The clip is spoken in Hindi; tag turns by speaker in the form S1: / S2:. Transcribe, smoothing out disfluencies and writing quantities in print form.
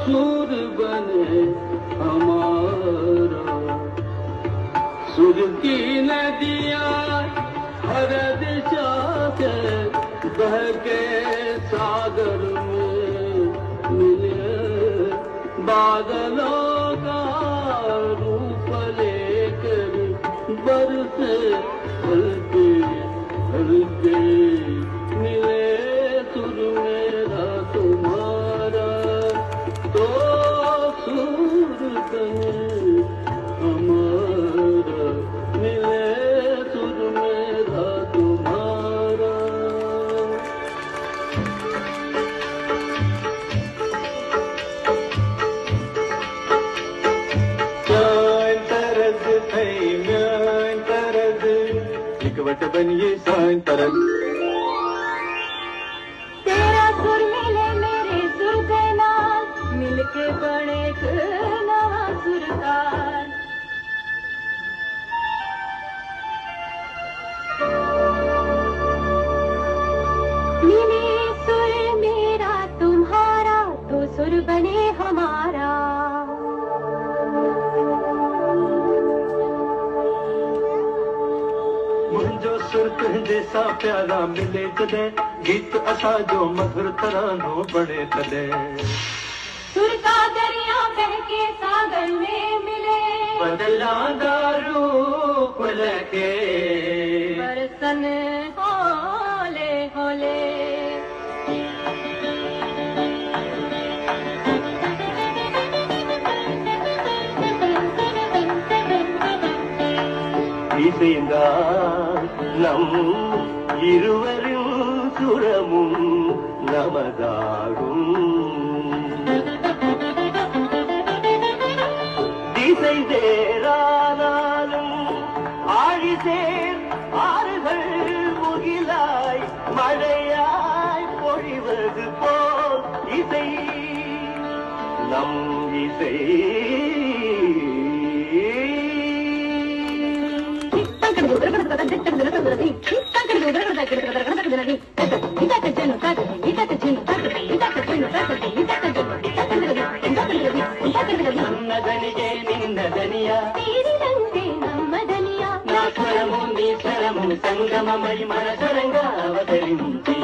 S1: सुर बने हमारा। सुर की नदियाँ हर दिशा से बह के सागर में मिले। बादलों का रूप लेकर बरसे हल्के हल्के मिले। सुर मेरा तुम्हारा तो सुर बने हमारा। मिले सुर मेरा तुम्हारा। Mein tarad thay mein tarad ikvat baniye mein tarad।
S2: तेरा सुर मिले मेरे सुर के नाल मिलके बने एक नवा सुरताल। मिले सुर मेरा तुम्हारा तो सुर बने हमारा।
S1: मुंहिंजो सुर तुंहिंजे सां प्यारा मिले तॾहिं गीत असां जो मधुर तरानो बणे तॾहिं।
S2: सुर का दरिया बह के सागर में मिले।
S1: बदलांदा रूप लेके
S2: बरसन होले होले।
S1: இசைந்தா நம் இருவரின் சுரமும் நமதாகும்। திசை சேரானாலும் ஆழிசேர் ஆறுகள் முகிலாய் மழையாய் பொழிவது போல் இசை நம் இசை। నన్నదనిగే నిన్నదనియా
S2: తీరినంతే నమ్మదనియా
S1: నా స్వరము నీ స్వరము సంగమమై మన స్వరంగా అవతరించి